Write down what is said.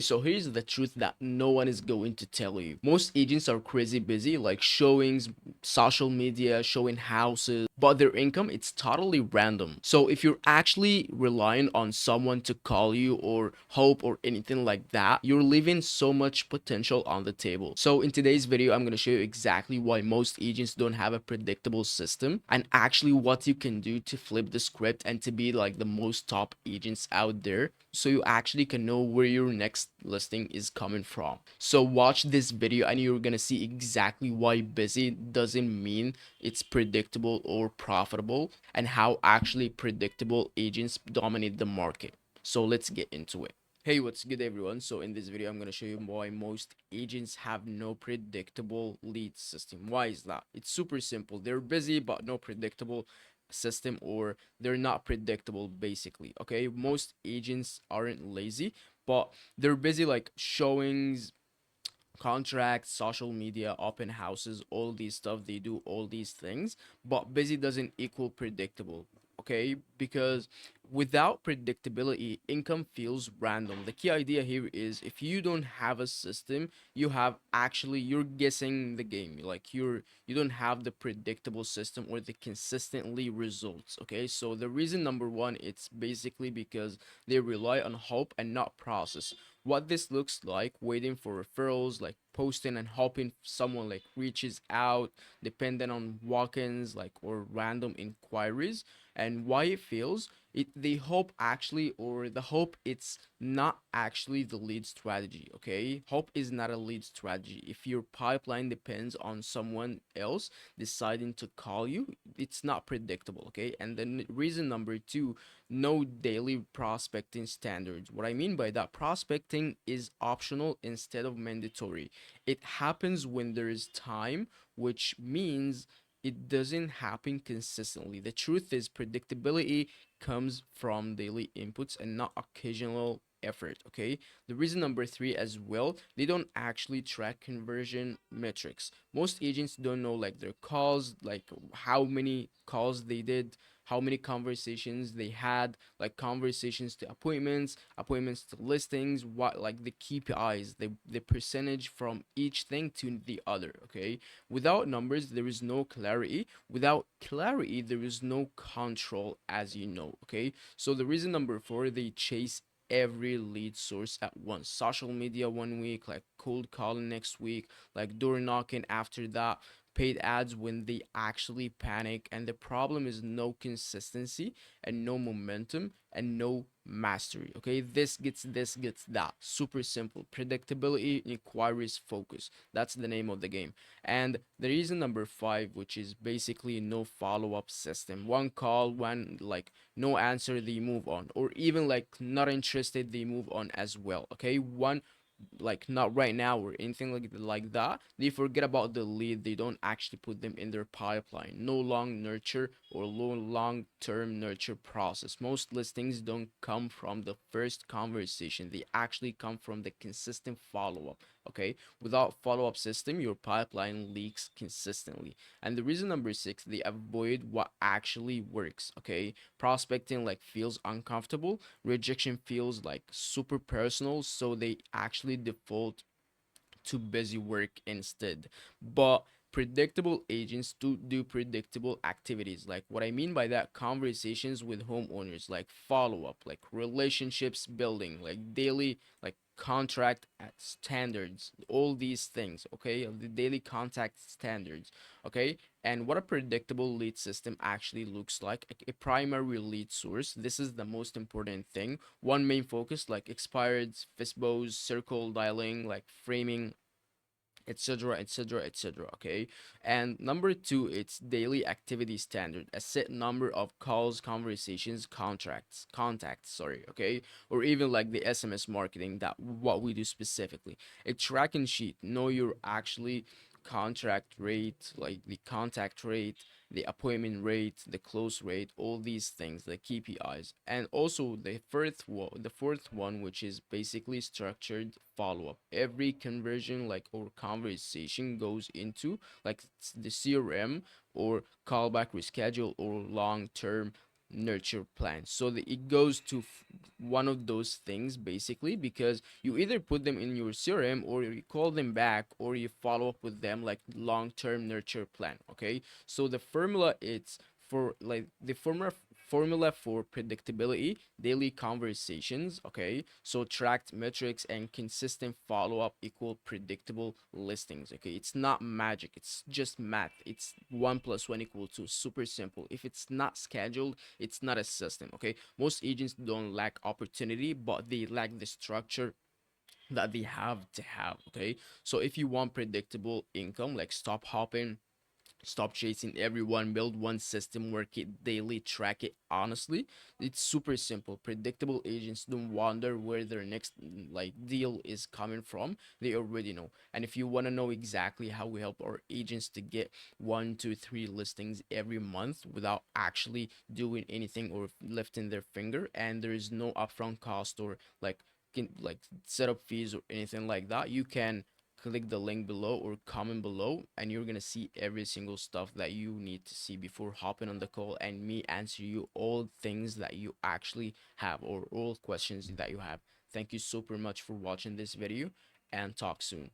So here's the truth that no one is going to tell you. Most agents are crazy busy, like showings, social media, showing houses, but their income, it's totally random. So if you're actually relying on someone to call you or hope or anything like that, you're leaving so much potential on the table. So in today's video, I'm going to show you exactly why most agents don't have a predictable system and actually what you can do to flip the script and to be like the most top agents out there, so you actually can know where your next listing is coming from. So watch this video and you're gonna see exactly why busy doesn't mean it's predictable or profitable, and how actually predictable agents dominate the market. So let's get into it. Hey, what's good everyone? So in this video, I'm going to show you why most agents have no predictable lead system. Why is that? It's super simple. They're busy but no predictable system, or they're not predictable basically. Okay, most agents aren't lazy, but they're busy like showings, contracts, social media, open houses, all these stuff. They do all these things, but busy doesn't equal predictable. Okay, because without predictability, income feels random. The key idea here is if you don't have a system, you're guessing the game. Like you don't have the predictable system or the consistently results. Okay, so the reason number one, it's basically because they rely on hope and not process. What this looks like: waiting for referrals, like posting and hoping someone like reaches out, dependent on walk-ins like or random inquiries. And why it feels it, the hope actually, or the hope, it's not actually the lead strategy. Okay, hope is not a lead strategy. If your pipeline depends on someone else deciding to call you, it's not predictable. Okay, and then reason number two: no daily prospecting standards. What I mean by that, prospecting is optional instead of mandatory. It happens when there is time, which means it doesn't happen consistently. The truth is, predictability comes from daily inputs and not occasional effort. Okay, the reason number three as well, they don't actually track conversion metrics. Most agents don't know like their calls, like how many calls they did, how many conversations they had, like conversations to appointments, appointments to listings, what like the KPIs, the percentage from each thing to the other. Okay, without numbers there is no clarity, without clarity there is no control, as you know. Okay, so the reason number four, they chase every lead source at once. Social media one week, like cold calling next week, like door knocking after that, paid ads when they actually panic. And the problem is no consistency and no momentum and no mastery. Okay, this gets that. Super simple. Predictability requires focus. That's the name of the game. And the reason number five, which is basically no follow-up system. One call, one like no answer, they move on, or even like not interested, they move on as well. Okay, one like not right now or anything like that, they forget about the lead. They don't actually put them in their pipeline. No long nurture or long term nurture process. Most listings don't come from the first conversation, they actually come from the consistent follow-up. Okay, without follow-up system, your pipeline leaks consistently. And the reason number six, they avoid what actually works. Okay, prospecting like feels uncomfortable, rejection feels like super personal, so they actually default to busy work instead. But predictable agents do predictable activities. Like what I mean by that, conversations with homeowners, like follow up, like relationships building, like daily, like contract at standards, all these things. Okay, the daily contact standards. Okay, and what a predictable lead system actually looks like: a primary lead source. This is the most important thing. One main focus, like expired, FISBOs, circle dialing, like framing, etc, etc, etc. Okay, and number two, it's daily activity standard: a set number of calls, conversations, contacts, sorry. Okay, or even like the SMS marketing, that what we do specifically. A tracking sheet: know your actually contract rate, like the contact rate, the appointment rate, the close rate, all these things, the KPIs. And also the fourth one, which is basically structured follow-up. Every conversion like or conversation goes into like the CRM or callback reschedule or long-term nurture plan. So it goes to one of those things basically, because you either put them in your CRM or you call them back or you follow up with them like long-term nurture plan. Okay, so the formula, it's for like the formula for predictability: daily conversations. Okay, so tracked metrics and consistent follow-up equal predictable listings. Okay, it's not magic, it's just math. It's 1 + 1 = 2. Super simple. If it's not scheduled, it's not a system. Okay, most agents don't lack opportunity, but they lack the structure that they have to have. Okay, so if you want predictable income, like stop hopping, stop chasing everyone, build one system, work it daily, track it honestly. It's super simple. Predictable agents don't wonder where their next like deal is coming from. They already know. And if you want to know exactly how we help our agents to get 1 2 3 listings every month without actually doing anything or lifting their finger, and there is no upfront cost or like setup fees or anything like that, you can click the link below or comment below, and you're gonna see every single stuff that you need to see before hopping on the call and me answer you all things that you actually have or all questions that you have. Thank you super much for watching this video, and talk soon.